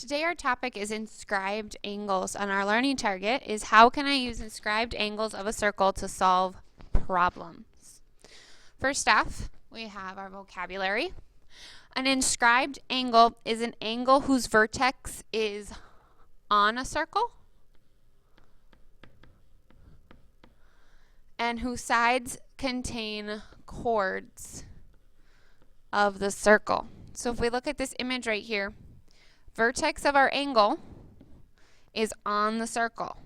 Today our topic is inscribed angles, and our learning target is how can I use inscribed angles of a circle to solve problems. First off, we have our vocabulary. An inscribed angle is an angle whose vertex is on a circle and whose sides contain chords of the circle. So if we look at this image right here, vertex of our angle is on the circle.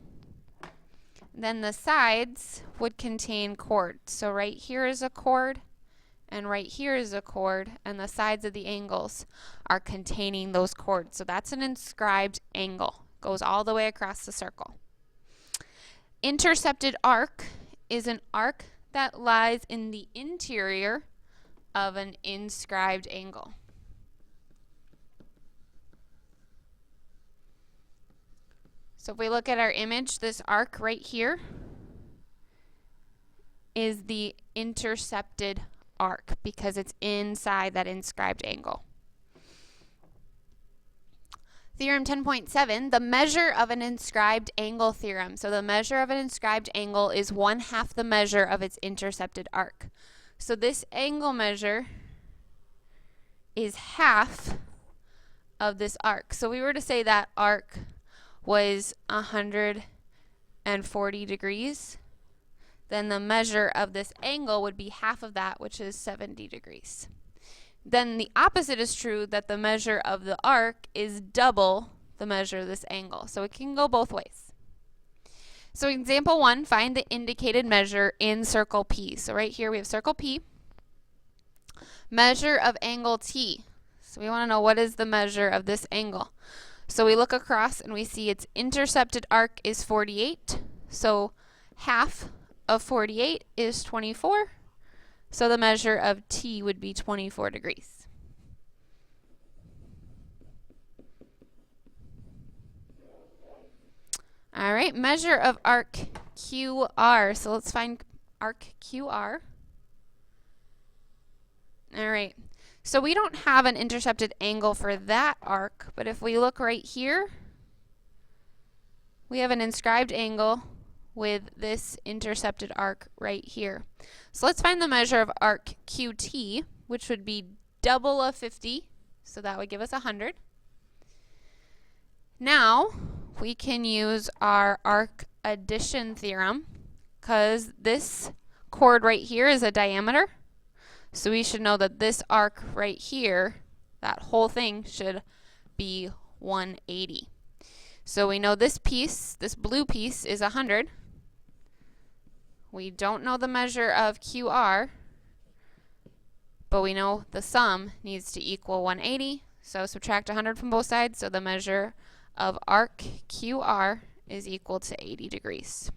Then the sides would contain chords. So right here is a chord, and right here is a chord, and the sides of the angles are containing those chords. So that's an inscribed angle. Goes all the way across the circle. Intercepted arc is an arc that lies in the interior of an inscribed angle. So if we look at our image, this arc right here is the intercepted arc because it's inside that inscribed angle. Theorem 10.7, the measure of an inscribed angle theorem. So the measure of an inscribed angle is 1/2 the measure of its intercepted arc. So this angle measure is half of this arc. So we were to say that arc was 140 degrees, then the measure of this angle would be half of that, which is 70 degrees. Then the opposite is true, that the measure of the arc is double the measure of this angle. So it can go both ways. So example 1, find the indicated measure in circle P. So right here we have circle P. Measure of angle T. So we want to know what is the measure of this angle. So we look across and we see its intercepted arc is 48. So half of 48 is 24. So the measure of T would be 24 degrees. All right, measure of arc QR. So let's find arc QR. All right. So we don't have an intercepted angle for that arc, but if we look right here, we have an inscribed angle with this intercepted arc right here. So let's find the measure of arc QT, which would be double of 50, so that would give us 100. Now we can use our arc addition theorem because this chord right here is a diameter. So we should know that this arc right here, that whole thing should be 180. So we know this piece, this blue piece, is 100. We don't know the measure of QR, but we know the sum needs to equal 180. So subtract 100 from both sides, so the measure of arc QR is equal to 80 degrees.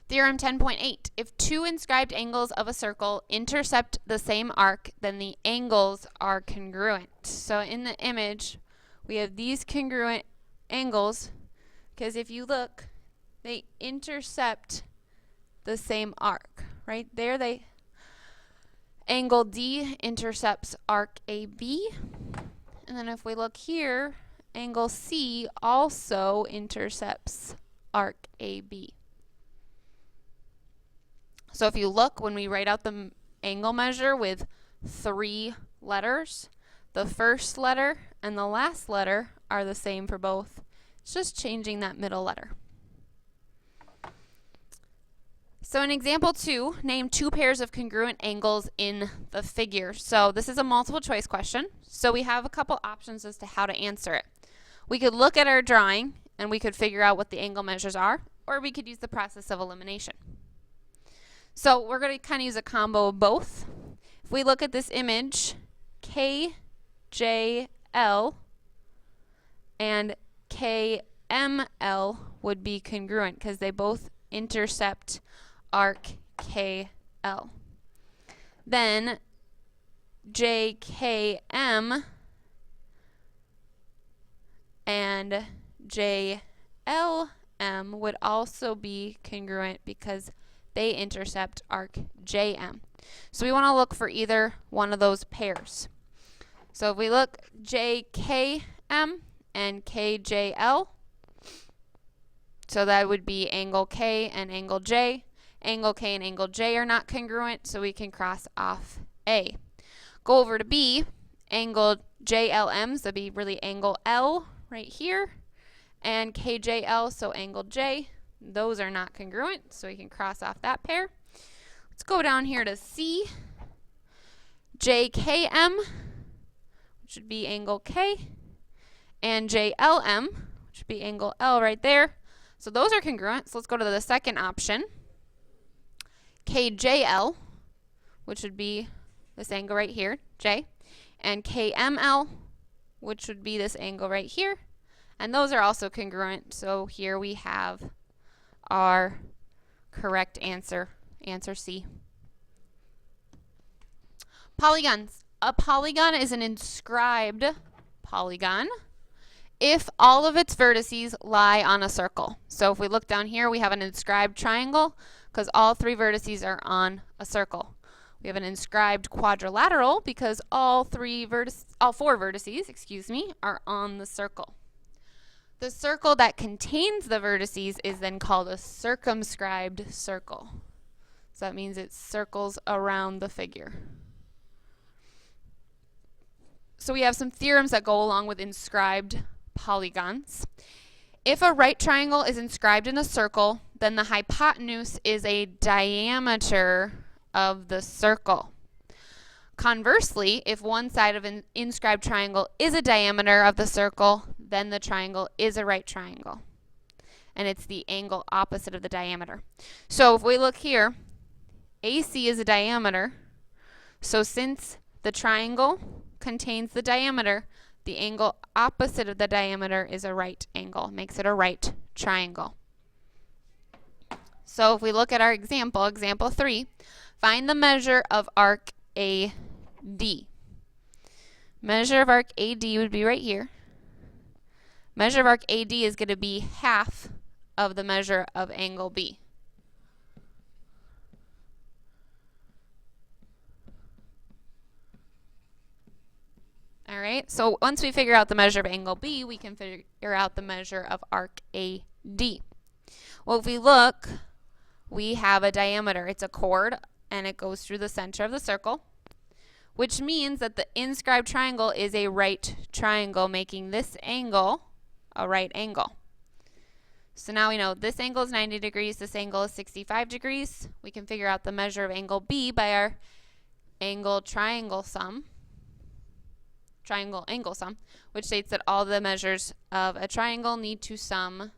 Theorem 10.8, if two inscribed angles of a circle intercept the same arc, then the angles are congruent. So in the image, we have these congruent angles because if you look, they intercept the same arc. Right there, angle D intercepts arc AB. And then if we look here, angle C also intercepts arc AB. So if you look, when we write out the angle measure with 3 letters, the first letter and the last letter are the same for both. It's just changing that middle letter. So in example 2, name 2 pairs of congruent angles in the figure. So this is a multiple choice question. So we have a couple options as to how to answer it. We could look at our drawing and we could figure out what the angle measures are, or we could use the process of elimination. So we're going to kind of use a combo of both. If we look at this image, KJL and KML would be congruent because they both intercept arc KL. Then JKM and JLM would also be congruent because they intercept arc JM. So we want to look for either one of those pairs. So if we look JKM and KJL, so that would be angle K and angle J. Angle K and angle J are not congruent, so we can cross off A. Go over to B, angle JLM, so that'd be really angle L right here, and KJL, so angle J. Those are not congruent, so we can cross off that pair. Let's go down here to C, JKM, which would be angle K, and JLM, which would be angle L right there. So those are congruent. So let's go to the second option, KJL, which would be this angle right here, J, and KML, which would be this angle right here. And those are also congruent. So here we have our correct answer, answer C. Polygons. A polygon is an inscribed polygon if all of its vertices lie on a circle. So if we look down here, we have an inscribed triangle because all three vertices are on a circle. We have an inscribed quadrilateral because all four vertices, are on the circle. The circle that contains the vertices is then called a circumscribed circle. So that means it circles around the figure. So we have some theorems that go along with inscribed polygons. If a right triangle is inscribed in a circle, then the hypotenuse is a diameter of the circle. Conversely, if one side of an inscribed triangle is a diameter of the circle, then the triangle is a right triangle. And it's the angle opposite of the diameter. So if we look here, AC is a diameter. So since the triangle contains the diameter, the angle opposite of the diameter is a right angle. Makes it a right triangle. So if we look at our example, example 3, find the measure of arc AD. Measure of arc AD would be right here. Measure of arc AD is going to be half of the measure of angle B. All right, so once we figure out the measure of angle B, we can figure out the measure of arc AD. Well, if we look, we have a diameter. It's a chord, and it goes through the center of the circle, which means that the inscribed triangle is a right triangle, making this angle a right angle. So now we know this angle is 90 degrees, this angle is 65 degrees. We can figure out the measure of angle B by our angle triangle sum. Triangle angle sum, which states that all the measures of a triangle need to sum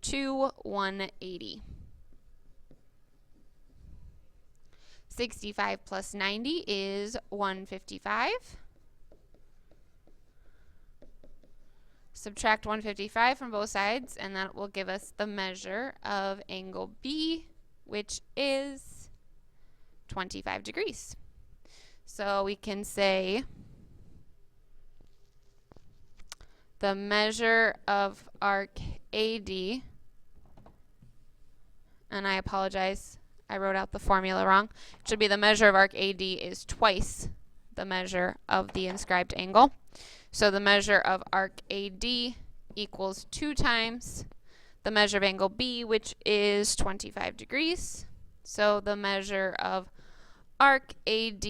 to 180. 65 plus 90 is 155. Subtract 155 from both sides, and that will give us the measure of angle B, which is 25 degrees. So we can say the measure of arc AD, and I apologize, I wrote out the formula wrong. It should be the measure of arc AD is twice the measure of the inscribed angle. So the measure of arc AD equals 2 times the measure of angle B, which is 25 degrees. So the measure of arc AD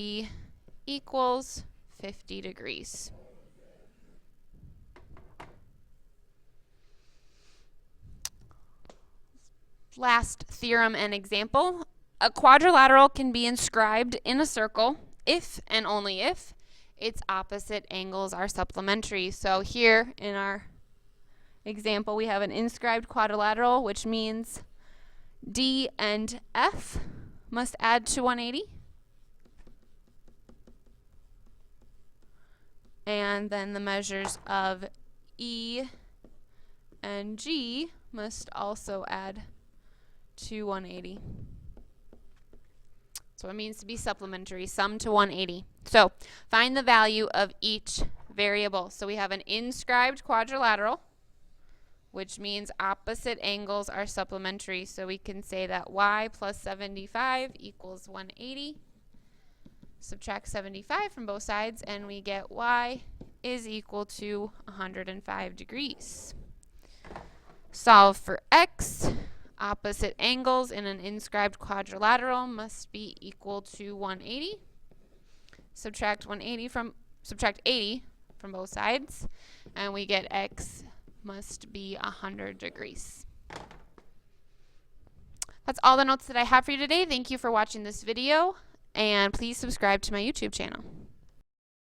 equals 50 degrees. Last theorem and example. A quadrilateral can be inscribed in a circle if and only if its opposite angles are supplementary. So here in our example, we have an inscribed quadrilateral, which means D and F must add to 180. And then the measures of E and G must also add to 180. So it means to be supplementary, sum to 180. So find the value of each variable. So we have an inscribed quadrilateral, which means opposite angles are supplementary. So we can say that y plus 75 equals 180. Subtract 75 from both sides, and we get y is equal to 105 degrees. Solve for x. Opposite angles in an inscribed quadrilateral must be equal to 180. Subtract 80 from both sides, and we get x must be 100 degrees. That's all the notes that I have for you today. Thank you for watching this video, and please subscribe to my YouTube channel.